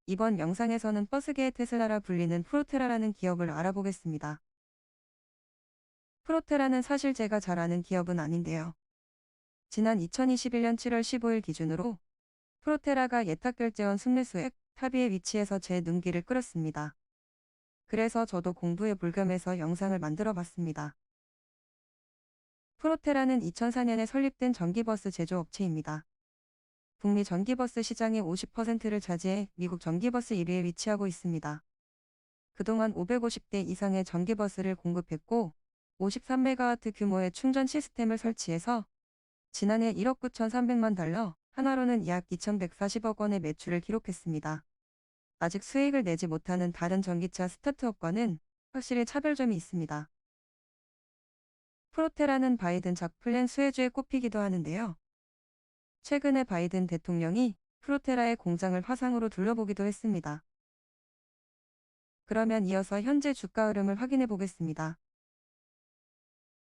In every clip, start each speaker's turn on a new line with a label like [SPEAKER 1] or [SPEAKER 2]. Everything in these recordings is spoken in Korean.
[SPEAKER 1] 이번 영상에서는 버스계의 테슬라라 불리는 프로테라라는 기업을 알아보겠습니다. 프로테라는 사실 제가 잘 아는 기업은 아닌데요. 지난 2021년 7월 15일 기준으로 프로테라가 예탁결제원 순매수액 탑2의 위치에서 제 눈길을 끌었습니다. 그래서 저도 공부에 불겸해서 영상을 만들어 봤습니다. 프로테라는 2004년에 설립된 전기버스 제조업체입니다. 북미 전기버스 시장의 50%를 차지해 미국 전기버스 1위에 위치하고 있습니다. 그동안 550대 이상의 전기버스를 공급했고 53메가와트 규모의 충전 시스템을 설치해서 지난해 1억 9,300만 달러, 하나로는 약 2,140억 원의 매출을 기록했습니다. 아직 수익을 내지 못하는 다른 전기차 스타트업과는 확실히 차별점이 있습니다. 프로테라는 바이든 작플랜 수혜주에 꼽히기도 하는데요. 최근에 바이든 대통령이 프로테라의 공장을 화상으로 둘러보기도 했습니다. 그러면 이어서 현재 주가 흐름을 확인해 보겠습니다.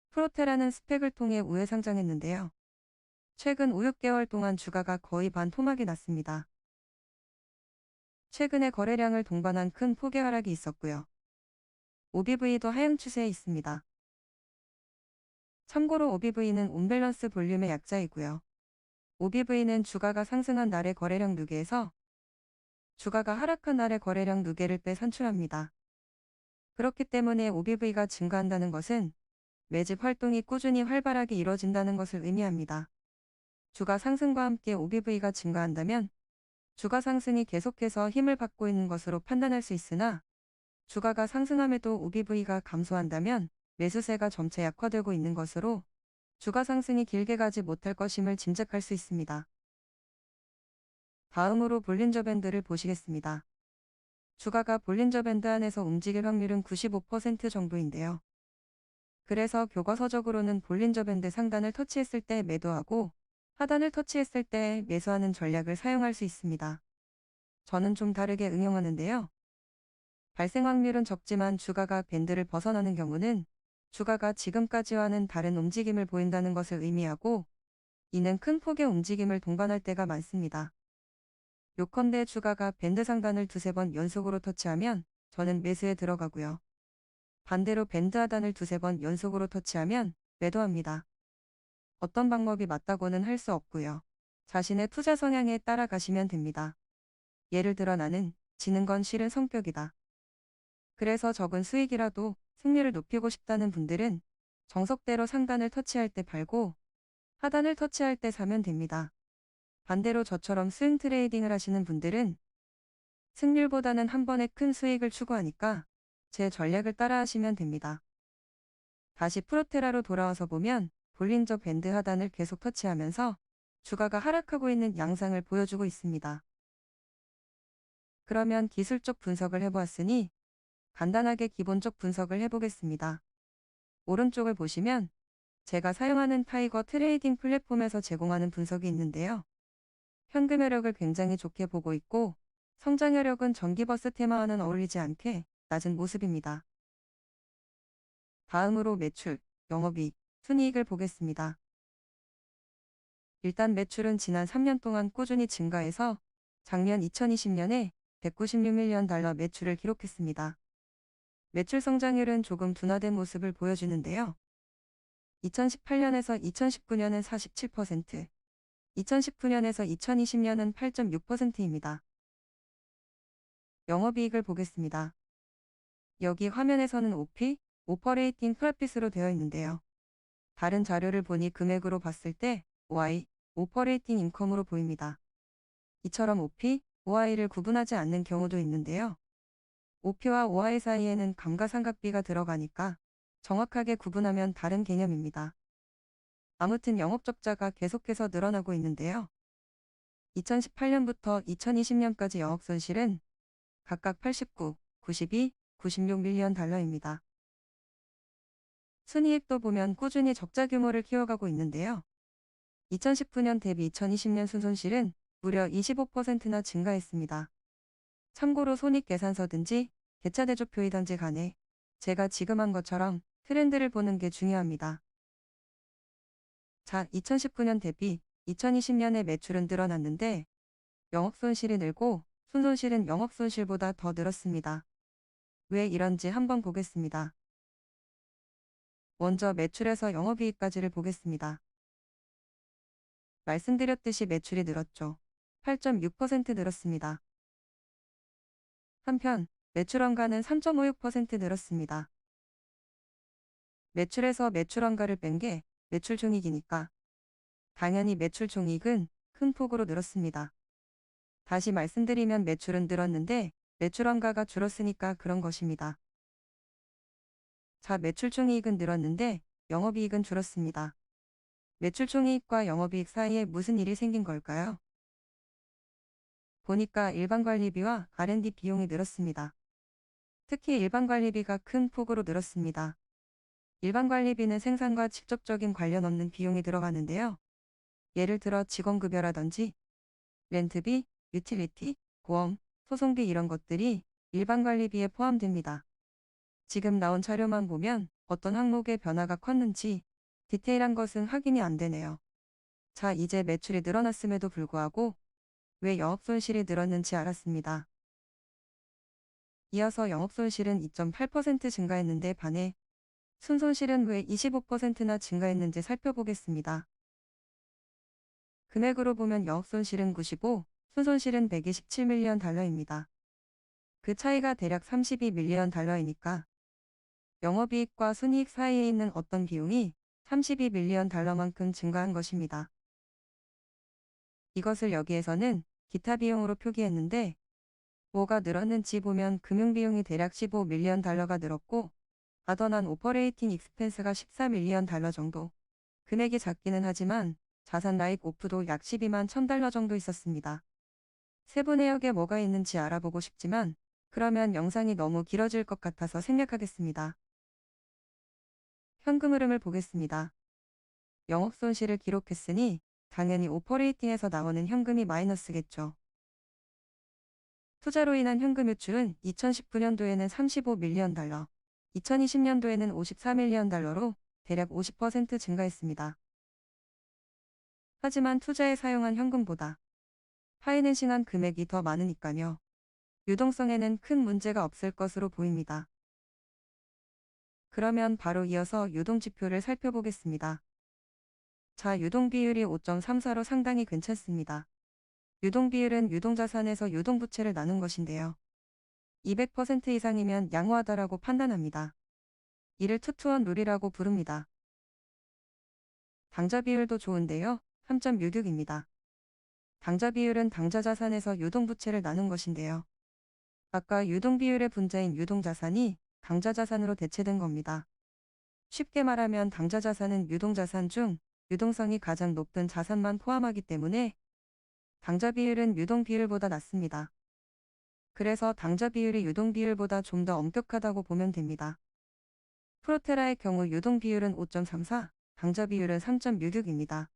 [SPEAKER 1] 프로테라는 스펙을 통해 우회 상장했는데요. 최근 5, 6개월 동안 주가가 거의 반 토막이 났습니다. 최근에 거래량을 동반한 큰 폭의 하락이 있었고요. OBV도 하향 추세에 있습니다. 참고로 OBV는 온밸런스 볼륨의 약자이고요. OBV는 주가가 상승한 날의 거래량 누계에서 주가가 하락한 날의 거래량 누계를 빼 산출합니다. 그렇기 때문에 OBV가 증가한다는 것은 매집 활동이 꾸준히 활발하게 이뤄진다는 것을 의미합니다. 주가 상승과 함께 OBV가 증가한다면 주가 상승이 계속해서 힘을 받고 있는 것으로 판단할 수 있으나 주가가 상승함에도 OBV가 감소한다면 매수세가 점차 약화되고 있는 것으로 주가 상승이 길게 가지 못할 것임을 짐작할 수 있습니다. 다음으로 볼린저 밴드를 보시겠습니다. 주가가 볼린저 밴드 안에서 움직일 확률은 95% 정도인데요. 그래서 교과서적으로는 볼린저 밴드 상단을 터치했을 때 매도하고 하단을 터치했을 때 매수하는 전략을 사용할 수 있습니다. 저는 좀 다르게 응용하는데요. 발생 확률은 적지만 주가가 밴드를 벗어나는 경우는 주가가 지금까지와는 다른 움직임을 보인다는 것을 의미하고 이는 큰 폭의 움직임을 동반할 때가 많습니다. 요컨대 주가가 밴드 상단을 두세 번 연속으로 터치하면 저는 매수에 들어가고요. 반대로 밴드 하단을 두세 번 연속으로 터치하면 매도합니다. 어떤 방법이 맞다고는 할 수 없고요. 자신의 투자 성향에 따라 가시면 됩니다. 예를 들어 나는 지는 건 싫은 성격이다. 그래서 적은 수익이라도 승률을 높이고 싶다는 분들은 정석대로 상단을 터치할 때 팔고 하단을 터치할 때 사면 됩니다. 반대로 저처럼 스윙 트레이딩을 하시는 분들은 승률보다는 한 번에 큰 수익을 추구하니까 제 전략을 따라 하시면 됩니다. 다시 프로테라로 돌아와서 보면 볼린저 밴드 하단을 계속 터치하면서 주가가 하락하고 있는 양상을 보여주고 있습니다. 그러면 기술적 분석을 해보았으니 간단하게 기본적 분석을 해보겠습니다. 오른쪽을 보시면 제가 사용하는 타이거 트레이딩 플랫폼에서 제공하는 분석이 있는데요. 현금 여력을 굉장히 좋게 보고 있고 성장 여력은 전기버스 테마와는 어울리지 않게 낮은 모습입니다. 다음으로 매출, 영업이익, 순이익을 보겠습니다. 일단 매출은 지난 3년 동안 꾸준히 증가해서 작년 2020년에 196밀리언 달러 매출을 기록했습니다. 매출 성장률은 조금 둔화된 모습을 보여주는데요. 2018년에서 2019년은 47%, 2019년에서 2020년은 8.6%입니다. 영업이익을 보겠습니다. 여기 화면에서는 OP, 오퍼레이팅 프로핏으로 되어 있는데요. 다른 자료를 보니 금액으로 봤을 때 OI, 오퍼레이팅 인컴으로 보입니다. 이처럼 OP, OI를 구분하지 않는 경우도 있는데요. OP와 OI 사이에는 감가상각비가 들어가니까 정확하게 구분하면 다른 개념입니다. 아무튼 영업적자가 계속해서 늘어나고 있는데요. 2018년부터 2020년까지 영업손실은 각각 89, 92, 96밀리언 달러입니다. 순이익도 보면 꾸준히 적자 규모를 키워가고 있는데요. 2019년 대비 2020년 순손실은 무려 25%나 증가했습니다. 참고로 손익계산서든지 계차대조표이든지 간에 제가 지금 한 것처럼 트렌드를 보는 게 중요합니다. 자, 2019년 대비 2020년의 매출은 늘어났는데 영업손실이 늘고 순손실은 영업손실보다 더 늘었습니다. 왜 이런지 한번 보겠습니다. 먼저 매출에서 영업이익까지를 보겠습니다. 말씀드렸듯이 매출이 늘었죠. 8.6% 늘었습니다. 한편 매출원가는 3.56% 늘었습니다. 매출에서 매출원가를 뺀 게 매출총익이니까 당연히 매출총익은 큰 폭으로 늘었습니다. 다시 말씀드리면 매출은 늘었는데 매출원가가 줄었으니까 그런 것입니다. 자, 매출총이익은 늘었는데 영업이익은 줄었습니다. 매출총이익과 영업이익 사이에 무슨 일이 생긴 걸까요? 보니까 일반관리비와 R&D 비용이 늘었습니다. 특히 일반관리비가 큰 폭으로 늘었습니다. 일반관리비는 생산과 직접적인 관련 없는 비용이 들어가는데요. 예를 들어 직원급여라든지 렌트비, 유틸리티, 보험, 소송비 이런 것들이 일반관리비에 포함됩니다. 지금 나온 자료만 보면 어떤 항목의 변화가 컸는지 디테일한 것은 확인이 안 되네요. 자, 이제 매출이 늘어났음에도 불구하고 왜 영업손실이 늘었는지 알았습니다. 이어서 영업손실은 2.8% 증가했는데 반해 순손실은 왜 25%나 증가했는지 살펴보겠습니다. 금액으로 보면 영업손실은 95, 순손실은 127밀리언 달러입니다. 그 차이가 대략 32밀리언 달러이니까 영업이익과 순이익 사이에 있는 어떤 비용이 32밀리언 달러만큼 증가한 것입니다. 이것을 여기에서는 기타 비용으로 표기했는데 뭐가 늘었는지 보면 금융비용이 대략 15밀리언 달러가 늘었고 아더난 오퍼레이팅 익스펜스가 14밀리언 달러 정도. 금액이 작기는 하지만 자산 라이트 오프도 약 12만 1000달러 정도 있었습니다. 세부 내역에 뭐가 있는지 알아보고 싶지만 그러면 영상이 너무 길어질 것 같아서 생략하겠습니다. 현금 흐름을 보겠습니다. 영업손실을 기록했으니 당연히 오퍼레이팅에서 나오는 현금이 마이너스겠죠. 투자로 인한 현금 유출은 2019년도에는 35밀리언 달러, 2020년도에는 54밀리언 달러로 대략 50% 증가했습니다. 하지만 투자에 사용한 현금보다 파이낸싱한 금액이 더 많으니까요. 유동성에는 큰 문제가 없을 것으로 보입니다. 그러면 바로 이어서 유동지표를 살펴보겠습니다. 자, 유동비율이 5.34로 상당히 괜찮습니다. 유동비율은 유동자산에서 유동부채를 나눈 것인데요. 200% 이상이면 양호하다라고 판단합니다. 이를 투투원 룰이라고 부릅니다. 당좌 비율도 좋은데요. 3.66입니다. 당좌 비율은 당좌 자산에서 유동부채를 나눈 것인데요. 아까 유동비율의 분자인 유동자산이 당좌 자산으로 대체된 겁니다. 쉽게 말하면 당좌 자산은 유동자산 중 유동성이 가장 높은 자산만 포함하기 때문에 당좌 비율은 유동 비율보다 낮습니다. 그래서 당좌 비율이 유동 비율보다 좀 더 엄격하다고 보면 됩니다. 프로테라의 경우 유동 비율은 5.34, 당좌 비율은 3.66입니다.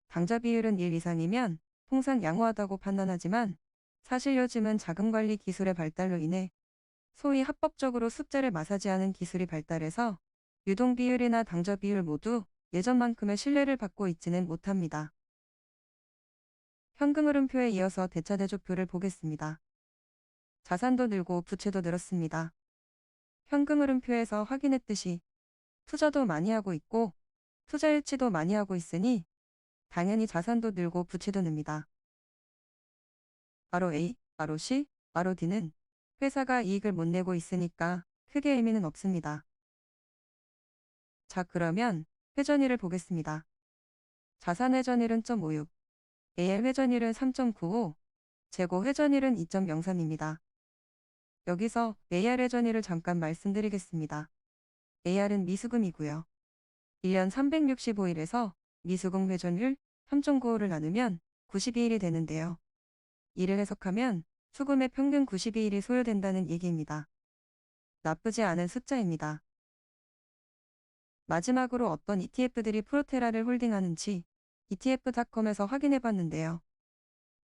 [SPEAKER 1] 당좌 비율은 1 이상이면 통상 양호하다고 판단하지만 사실 요즘은 자금관리 기술의 발달로 인해 소위 합법적으로 숫자를 마사지하는 기술이 발달해서 유동 비율이나 당좌 비율 모두 예전만큼의 신뢰를 받고 있지는 못합니다. 현금 흐름표에 이어서 대차대조표를 보겠습니다. 자산도 늘고 부채도 늘었습니다. 현금 흐름표에서 확인했듯이 투자도 많이 하고 있고 투자 일치도 많이 하고 있으니 당연히 자산도 늘고 부채도 늡니다. ROA, ROC, ROD는 회사가 이익을 못 내고 있으니까 크게 의미는 없습니다. 자, 그러면 회전율을 보겠습니다. 자산 회전율은 0.56, AR 회전율은 3.95, 재고 회전율은 2.03입니다. 여기서 AR 회전율을 잠깐 말씀드리겠습니다. AR은 미수금이고요. 1년 365일에서 미수금 회전율 3.95를 나누면 92일이 되는데요. 이를 해석하면 수금의 평균 92일이 소요된다는 얘기입니다. 나쁘지 않은 숫자입니다. 마지막으로 어떤 ETF들이 프로테라를 홀딩하는지 etf.com에서 확인해 봤는데요.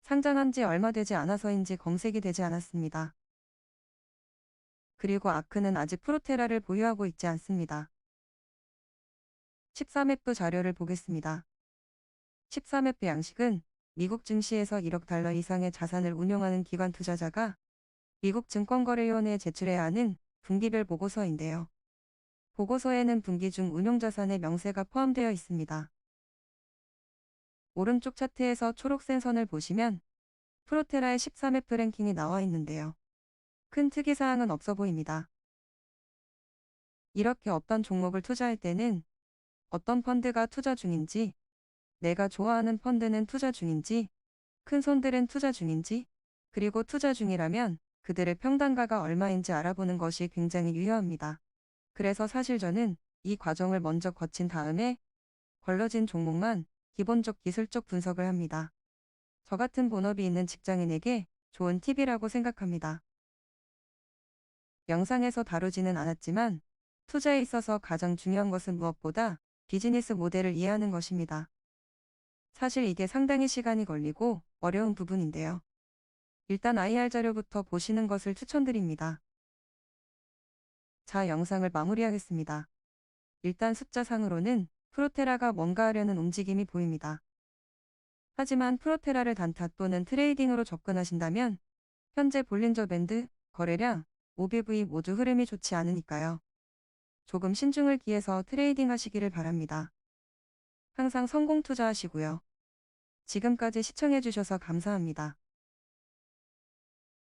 [SPEAKER 1] 상장한 지 얼마 되지 않아서인지 검색이 되지 않았습니다. 그리고 아크는 아직 프로테라를 보유하고 있지 않습니다. 13F 자료를 보겠습니다. 13F 양식은 미국 증시에서 1억 달러 이상의 자산을 운용하는 기관 투자자가 미국 증권거래위원회에 제출해야 하는 분기별 보고서인데요. 보고서에는 분기 중 운용자산의 명세가 포함되어 있습니다. 오른쪽 차트에서 초록색 선을 보시면 프로테라의 13F 랭킹이 나와 있는데요. 큰 특이사항은 없어 보입니다. 이렇게 없던 종목을 투자할 때는 어떤 펀드가 투자 중인지, 내가 좋아하는 펀드는 투자 중인지, 큰 손들은 투자 중인지, 그리고 투자 중이라면 그들의 평단가가 얼마인지 알아보는 것이 굉장히 유효합니다. 그래서 사실 저는 이 과정을 먼저 거친 다음에 걸러진 종목만 기본적 기술적 분석을 합니다. 저 같은 본업이 있는 직장인에게 좋은 팁이라고 생각합니다. 영상에서 다루지는 않았지만 투자에 있어서 가장 중요한 것은 무엇보다 비즈니스 모델을 이해하는 것입니다. 사실 이게 상당히 시간이 걸리고 어려운 부분인데요. 일단 IR 자료부터 보시는 것을 추천드립니다. 자, 영상을 마무리하겠습니다. 일단 숫자상으로는 프로테라가 뭔가 하려는 움직임이 보입니다. 하지만 프로테라를 단타 또는 트레이딩으로 접근하신다면 현재 볼린저 밴드, 거래량, OBV 모두 흐름이 좋지 않으니까요. 조금 신중을 기해서 트레이딩 하시기를 바랍니다. 항상 성공 투자하시고요. 지금까지 시청해주셔서 감사합니다.